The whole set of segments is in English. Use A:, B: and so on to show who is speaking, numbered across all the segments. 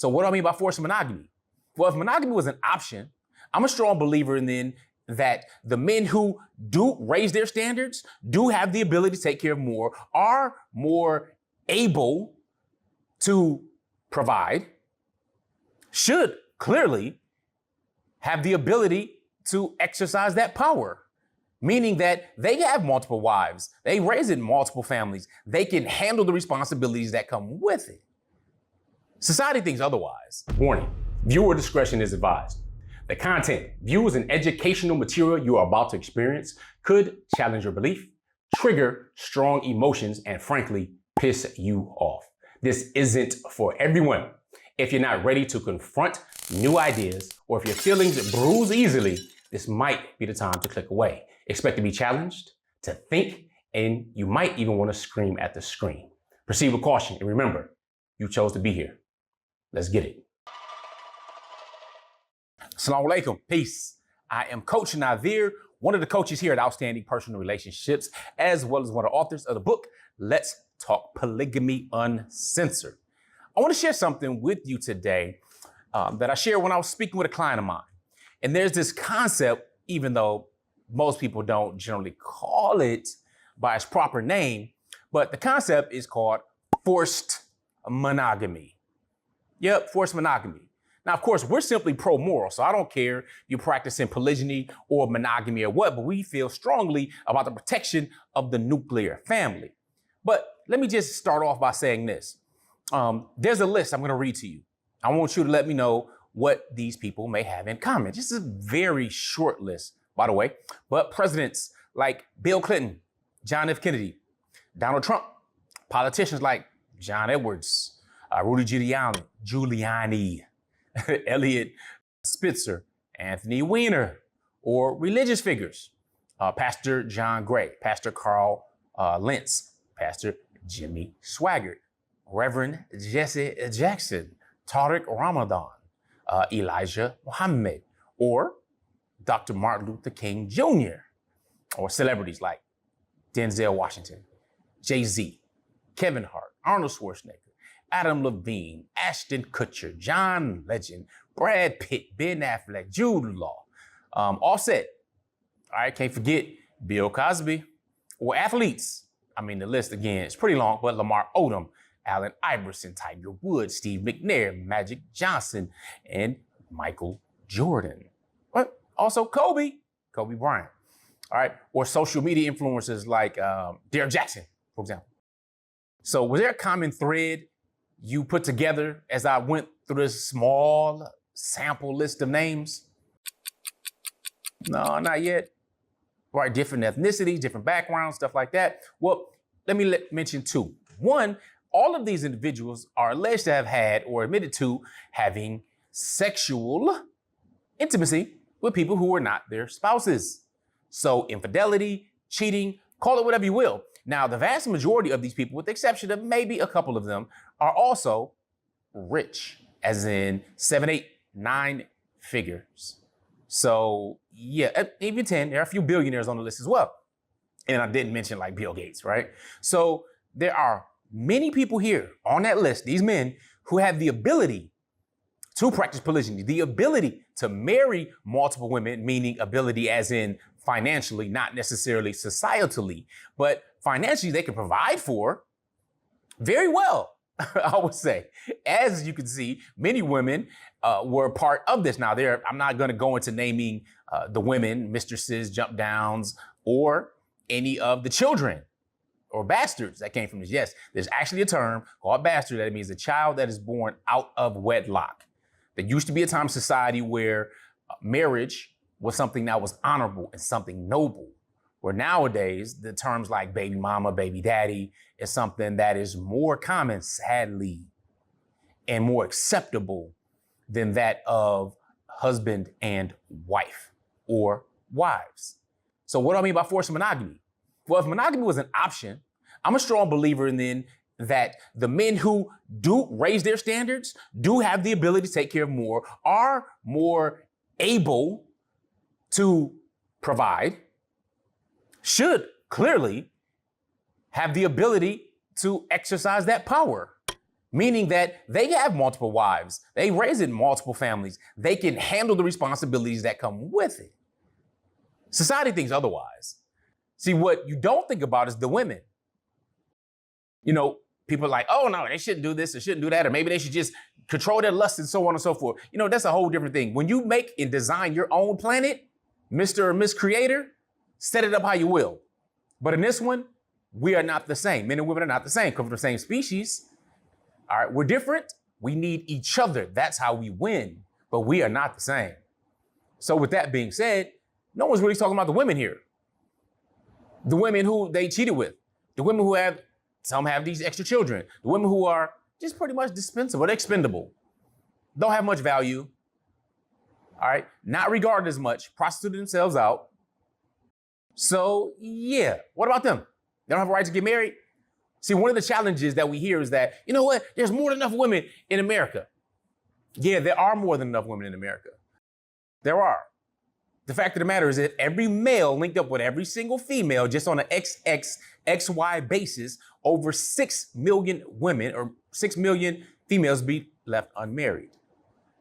A: So what do I mean by forced monogamy? Well, if monogamy was an option, I'm a strong believer in then that the men who do raise their standards, do have the ability to take care of more, are more able to provide, should clearly have the ability to exercise that power. Meaning that they have multiple wives, they raise in multiple families, they can handle the responsibilities that come with it. Society thinks otherwise. Warning, viewer discretion is advised. The content, views, and educational material you are about to experience could challenge your belief, trigger strong emotions, and frankly, piss you off. This isn't for everyone. If you're not ready to confront new ideas, or if your feelings bruise easily, this might be the time to click away. Expect to be challenged, to think, and you might even want to scream at the screen. Proceed with caution, and remember, you chose to be here. Let's get it. Assalamu alaikum, peace. I am Coach Nazir, one of the coaches here at Outstanding Personal Relationships, as well as one of the authors of the book, Let's Talk Polygamy Uncensored. I want to share something with you today that I shared when I was speaking with a client of mine. And there's this concept, even though most people don't generally call it by its proper name, but the concept is called forced monogamy. Yep, forced monogamy. Now, of course, we're simply pro-moral, so I don't care if you're practicing polygyny or monogamy or what, but we feel strongly about the protection of the nuclear family. But let me just start off by saying this. There's a list I'm going to read to you. I want you to let me know what these people may have in common. Just a very short list, by the way. But presidents like Bill Clinton, John F. Kennedy, Donald Trump, politicians like John Edwards, Rudy Giuliani, Elliot Spitzer, Anthony Weiner, or religious figures, Pastor John Gray, Pastor Carl Lentz, Pastor Jimmy Swaggart, Reverend Jesse Jackson, Tariq Ramadan, Elijah Muhammad, or Dr. Martin Luther King Jr., or celebrities like Denzel Washington, Jay-Z, Kevin Hart, Arnold Schwarzenegger, Adam Levine, Ashton Kutcher, John Legend, Brad Pitt, Ben Affleck, Jude Law, Offset. All right, can't forget Bill Cosby, or athletes. I mean, the list again is pretty long, but Lamar Odom, Allen Iverson, Tiger Woods, Steve McNair, Magic Johnson, and Michael Jordan. But also Kobe Bryant. All right, or social media influencers like Derek Jackson, for example. So was there a common thread you put together as I went through this small sample list of names? No, not yet. Right, different ethnicities, different backgrounds, stuff like that. Well, let me mention two. One, all of these individuals are alleged to have had or admitted to having sexual intimacy with people who were not their spouses. So infidelity, cheating, call it whatever you will. Now, the vast majority of these people, with the exception of maybe a couple of them, are also rich, as in 7, 8, 9 figures. So yeah, even 10, there are a few billionaires on the list as well. And I didn't mention like Bill Gates, right? So there are many people here on that list, these men, who have the ability to practice polygyny, the ability to marry multiple women, meaning ability as in financially, not necessarily societally, but financially they can provide for very well, I would say. As you can see, many women were part of this. Now, I'm not going to go into naming the women, mistresses, jump downs, or any of the children or bastards that came from this. Yes, there's actually a term called bastard that means a child that is born out of wedlock. There used to be a time in society where marriage was something that was honorable and something noble, where nowadays the terms like baby mama, baby daddy is something that is more common, sadly, and more acceptable than that of husband and wife or wives. So what do I mean by forced monogamy? Well, if monogamy was an option, I'm a strong believer in then that the men who do raise their standards, do have the ability to take care of more, are more able to provide, should clearly have the ability to exercise that power. meaning that they have multiple wives. They raise in multiple families. They can handle the responsibilities that come with it. Society thinks otherwise. See, what you don't think about is the women. You know, people are like, oh no, they shouldn't do this, they shouldn't do that, or maybe they should just control their lust and so on and so forth. You know, that's a whole different thing. When you make and design your own planet, Mr. or Miss Creator, set it up how you will. But in this one, we are not the same. Men and women are not the same, come from the same species. All right, we're different. We need each other. That's how we win, but we are not the same. So with that being said, no one's really talking about the women here. The women who they cheated with, the women who some have these extra children, the women who are just pretty much dispensable, they're expendable, don't have much value, all right, not regarded as much, prostituted themselves out. So yeah, what about them? They don't have a right to get married? See, one of the challenges that we hear is that, you know what, there's more than enough women in America. Yeah, there are more than enough women in America. There are. The fact of the matter is that every male linked up with every single female just on an XY basis, over 6 million women or 6 million females be left unmarried.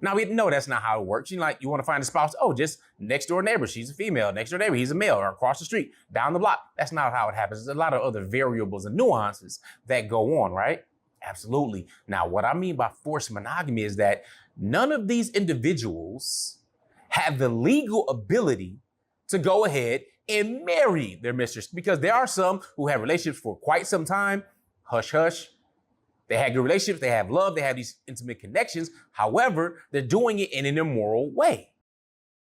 A: Now, we know that's not how it works. You want to find a spouse, oh, just next door neighbor, she's a female. Next door neighbor, he's a male, or across the street, down the block. That's not how it happens. There's a lot of other variables and nuances that go on, right? Absolutely. Now, what I mean by forced monogamy is that none of these individuals have the legal ability to go ahead and marry their mistress, because there are some who have relationships for quite some time, hush, hush. They had good relationships, they have love, they have these intimate connections. However, they're doing it in an immoral way.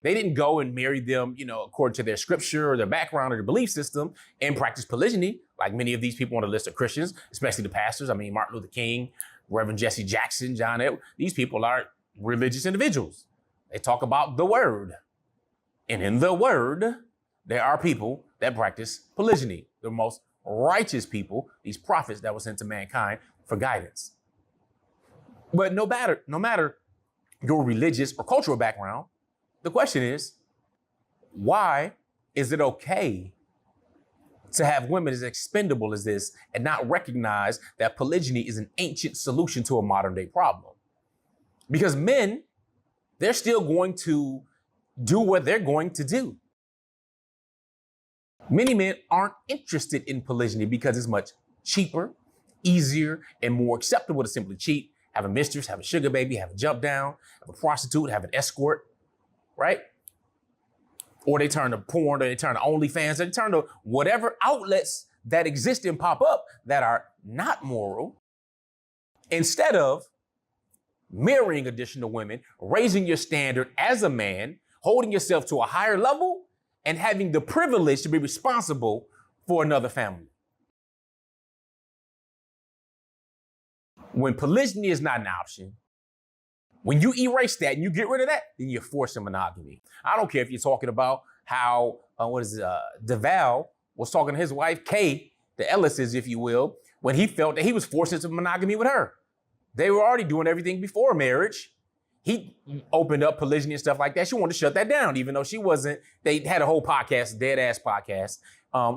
A: They didn't go and marry them, according to their scripture or their background or their belief system and practice polygyny, like many of these people on the list are Christians, especially the pastors. I mean, Martin Luther King, Reverend Jesse Jackson, John Edwards. These people are religious individuals. They talk about the word. And in the word, there are people that practice polygyny. The most righteous people, these prophets that were sent to mankind for guidance. But no matter your religious or cultural background, the question is, why is it okay to have women as expendable as this and not recognize that polygyny is an ancient solution to a modern day problem? Because men, they're still going to do what they're going to do. Many men aren't interested in polygyny because it's much cheaper, easier, and more acceptable to simply cheat, have a mistress, have a sugar baby, have a jump down, have a prostitute, have an escort, right? Or they turn to porn, or they turn to OnlyFans, or they turn to whatever outlets that exist and pop up that are not moral, instead of marrying additional women, raising your standard as a man, holding yourself to a higher level, and having the privilege to be responsible for another family. When polygyny is not an option, when you erase that and you get rid of that, then you're forcing monogamy. I don't care if you're talking about how, DeVal was talking to his wife, Kay, the Ellises, if you will, when he felt that he was forced into monogamy with her. They were already doing everything before marriage. He opened up polygyny and stuff like that. She wanted to shut that down, even though she wasn't. They had a whole podcast, dead ass podcast,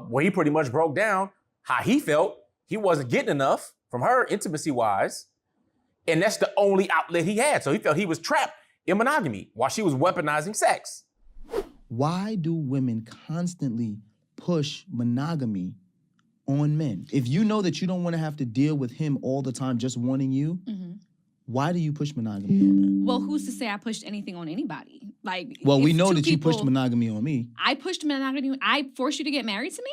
A: where he pretty much broke down how he felt he wasn't getting enough from her intimacy wise. And that's the only outlet he had. So he felt he was trapped in monogamy while she was weaponizing sex.
B: Why do women constantly push monogamy on men? If you know that you don't want to have to deal with him all the time just wanting you, why do you push monogamy on men?
C: Well, who's to say I pushed anything on anybody?
B: Well, we know that you pushed monogamy on me.
C: I pushed monogamy. I forced you to get married to me?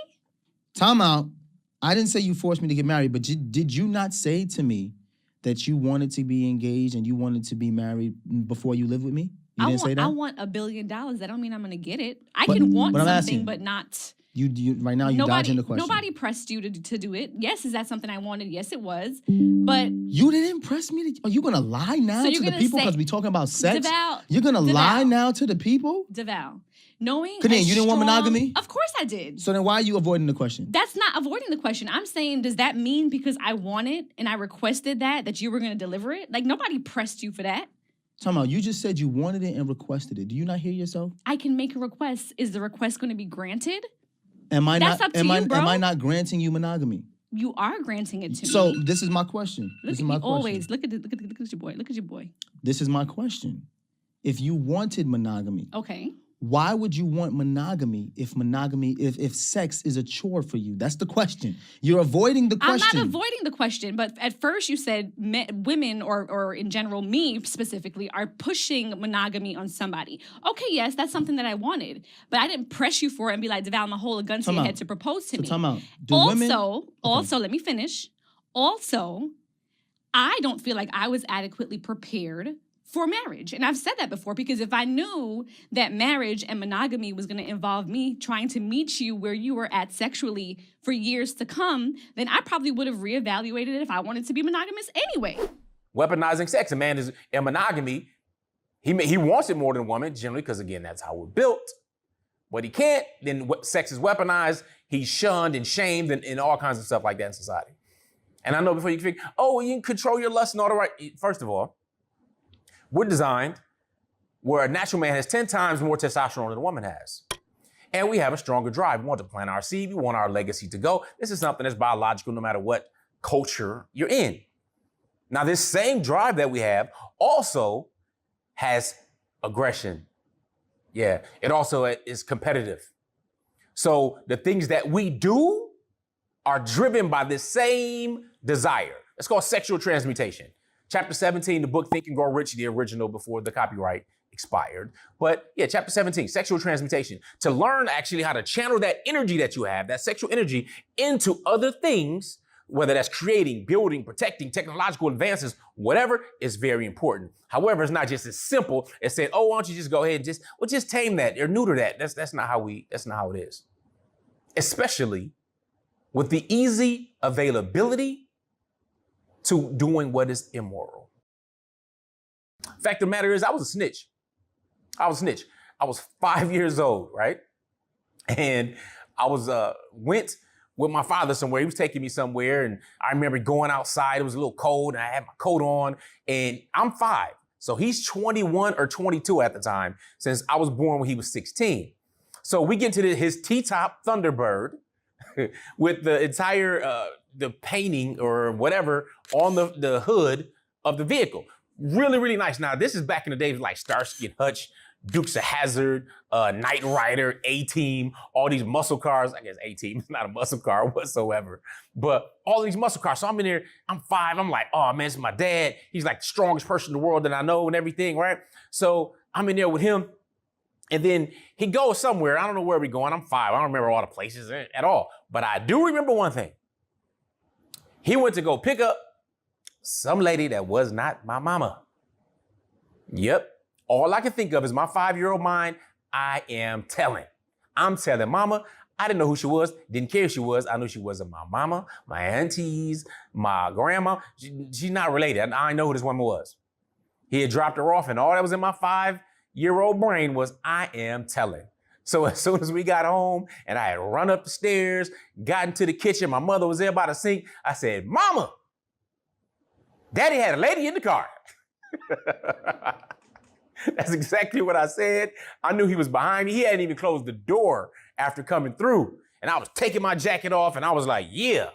B: Time out. I didn't say you forced me to get married, but did you not say to me that you wanted to be engaged and you wanted to be married before you lived with me? You didn't say that?
C: I want $1 billion. That don't mean I'm going to get it. I can want something, but not...
B: You right now you're dodging the question.
C: Nobody pressed you to do it. Yes, is that something I wanted? Yes, it was. But
B: you didn't press me. Are you gonna lie now to the people because we talking about sex?
C: DeVal,
B: you're gonna lie now to the people?
C: DeVal, knowing
B: you didn't want monogamy?
C: Of course I did.
B: So then why are you avoiding the question?
C: That's not avoiding the question. I'm saying, does that mean because I wanted and I requested that you were gonna deliver it? Like nobody pressed you for that.
B: Time out. You just said you wanted it and requested it. Do you not hear yourself?
C: I can make a request. Is the request going to be granted?
B: Am I
C: That's
B: not?
C: up to you, bro.
B: Am I not granting you monogamy?
C: you are granting it to me.
B: So this is my question.
C: Look
B: This is
C: at
B: my
C: you
B: question.
C: always. Look at your boy. Look at your boy.
B: This is my question. If you wanted monogamy,
C: Okay.
B: why would you want monogamy if sex is a chore for you? That's the question. You're avoiding the question.
C: I'm not avoiding the question, but at first you said women or in general me specifically are pushing monogamy on somebody. Okay, yes, that's something that I wanted, but I didn't press you for it and be like, Deval, I'm gonna hold a gun to your head to propose to me.
B: Time out.
C: Also, let me finish. Also, I don't feel like I was adequately prepared for marriage. And I've said that before, because if I knew that marriage and monogamy was going to involve me trying to meet you where you were at sexually for years to come, then I probably would have reevaluated it if I wanted to be monogamous anyway.
A: Weaponizing sex. A man is in monogamy. He wants it more than a woman, generally, because again, that's how we're built. But he can't, then sex is weaponized. He's shunned and shamed and all kinds of stuff like that in society. And I know before you can figure, oh, you can control your lust and all the right. First of all, we're designed where a natural man has 10 times more testosterone than a woman has. And we have a stronger drive. We want to plant our seed. We want our legacy to go. This is something that's biological no matter what culture you're in. Now, this same drive that we have also has aggression. Yeah, it also is competitive. So the things that we do are driven by this same desire. It's called sexual transmutation. Chapter 17, the book Think and Grow Rich, the original before the copyright expired. But yeah, chapter 17, sexual transmutation. To learn actually how to channel that energy that you have, that sexual energy, into other things, whether that's creating, building, protecting, technological advances, whatever, is very important. However, it's not just as simple as saying, oh, why don't you just go ahead and just tame that or neuter that. That's not how it is. Especially with the easy availability to doing what is immoral. Fact of the matter is, I was a snitch. I was 5 years old, right? And I went with my father somewhere. He was taking me somewhere, and I remember going outside. It was a little cold, and I had my coat on, and I'm 5. So he's 21 or 22 at the time, since I was born when he was 16. So we get to his T-top Thunderbird with the entire the painting or whatever on the hood of the vehicle. Really, really nice. Now, this is back in the days like Starsky and Hutch, Dukes of Hazzard, Knight Rider, A-Team, all these muscle cars. I guess A-Team is not a muscle car whatsoever, but all these muscle cars. So I'm in there, I'm 5. I'm like, oh man, this is my dad. He's like the strongest person in the world that I know and everything, right? So I'm in there with him. And then he goes somewhere. I don't know where we're going. I'm 5. I don't remember all the places at all. But I do remember one thing. He went to go pick up some lady that was not my mama. Yep. All I can think of is my 5-year-old mind. I am telling. I'm telling mama. I didn't know who she was. Didn't care who she was. I knew she wasn't my mama, my aunties, my grandma. She's not related. I know who this woman was. He had dropped her off, and all that was in my 5-year-old brain was, I am telling. So as soon as we got home and I had run up the stairs, got into the kitchen, my mother was there by the sink, I said, Mama, Daddy had a lady in the car. That's exactly what I said. I knew he was behind me. He hadn't even closed the door after coming through. And I was taking my jacket off and I was like, yeah,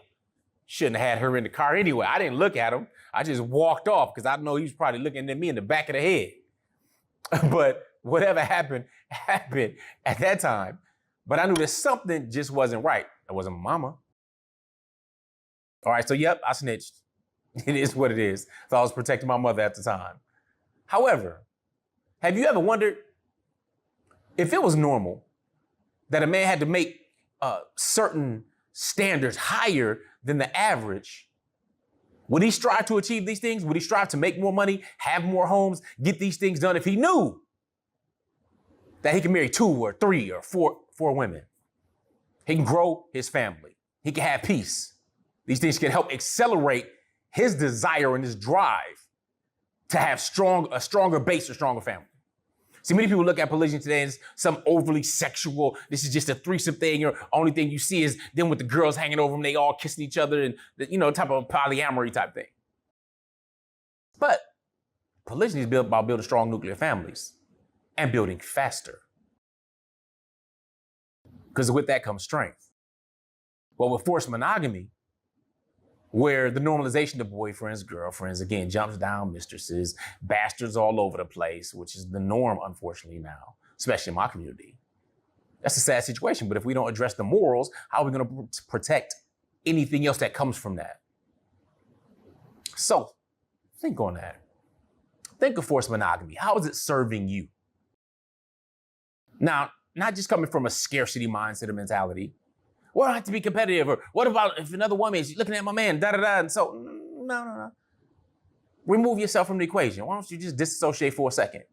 A: shouldn't have had her in the car anyway. I didn't look at him. I just walked off because I know he was probably looking at me in the back of the head. But whatever happened at that time. But I knew that something just wasn't right. That wasn't my mama. All right, so yep, I snitched. It is what it is. So I was protecting my mother at the time. However, have you ever wondered if it was normal that a man had to make certain standards higher than the average? Would he strive to achieve these things? Would he strive to make more money, have more homes, get these things done if he knew that he can marry 2 or 3 or 4 women? He can grow his family. He can have peace. These things can help accelerate his desire and his drive to have a stronger base, a stronger family. See, many people look at polygyny today as some overly sexual, this is just a threesome thing, or only thing you see is them with the girls hanging over them, they all kissing each other, and type of polyamory type thing. But polygyny is built about building strong nuclear families and building faster. Because with that comes strength. Well, with forced monogamy, where the normalization of boyfriends, girlfriends, again, jumps down mistresses, bastards all over the place, which is the norm, unfortunately, now, especially in my community. That's a sad situation, but if we don't address the morals, how are we going to protect anything else that comes from that? So, think on that. Think of forced monogamy. How is it serving you? Now, not just coming from a scarcity mindset or mentality. Well, I have to be competitive. Or what about if another woman is looking at my man, da-da-da. And so, no. Remove yourself from the equation. Why don't you just disassociate for a second?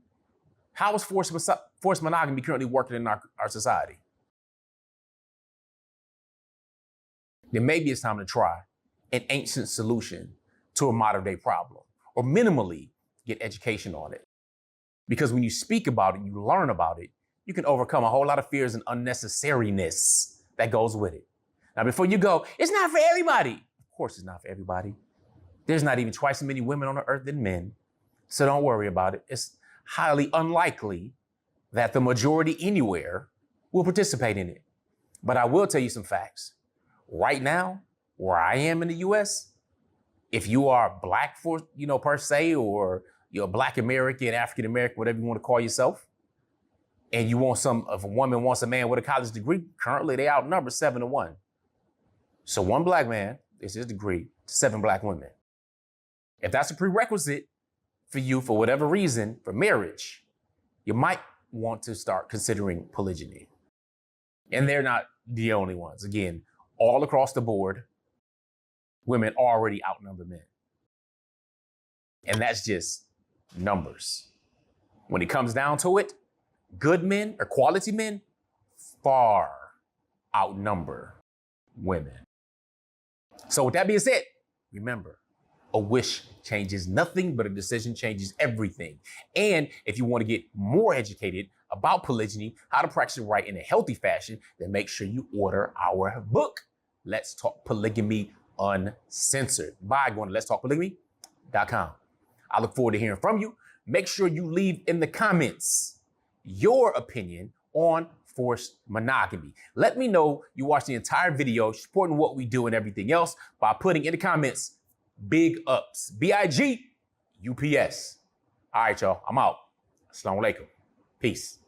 A: How is forced monogamy currently working in our society? Then maybe it's time to try an ancient solution to a modern day problem, or minimally get education on it. Because when you speak about it, you learn about it, you can overcome a whole lot of fears and unnecessariness that goes with it. Now, before you go, it's not for everybody. Of course it's not for everybody. There's not even twice as many women on the earth than men. So don't worry about it. It's highly unlikely that the majority anywhere will participate in it. But I will tell you some facts. Right now, where I am in the US, if you are black per se, or you're Black American, African American, whatever you want to call yourself, and you want if a woman wants a man with a college degree, currently they outnumber 7-1. So one black man is his degree to 7 black women. If that's a prerequisite for you, for whatever reason, for marriage, you might want to start considering polygyny. And they're not the only ones. Again, all across the board, women already outnumber men. And that's just numbers. When it comes down to it, good men or quality men far outnumber women. So with that being said, remember, a wish changes nothing, but a decision changes everything. And if you want to get more educated about polygyny, how to practice it right in a healthy fashion, then make sure you order our book, Let's Talk Polygamy Uncensored, by going to letstalkpolygamy.com. I look forward to hearing from you. Make sure you leave in the comments your opinion on forced monogamy. Let me know you watched the entire video, supporting what we do and everything else by putting in the comments big ups, BIG UPS. All right, y'all, I'm out. Assalamu alaikum. Peace.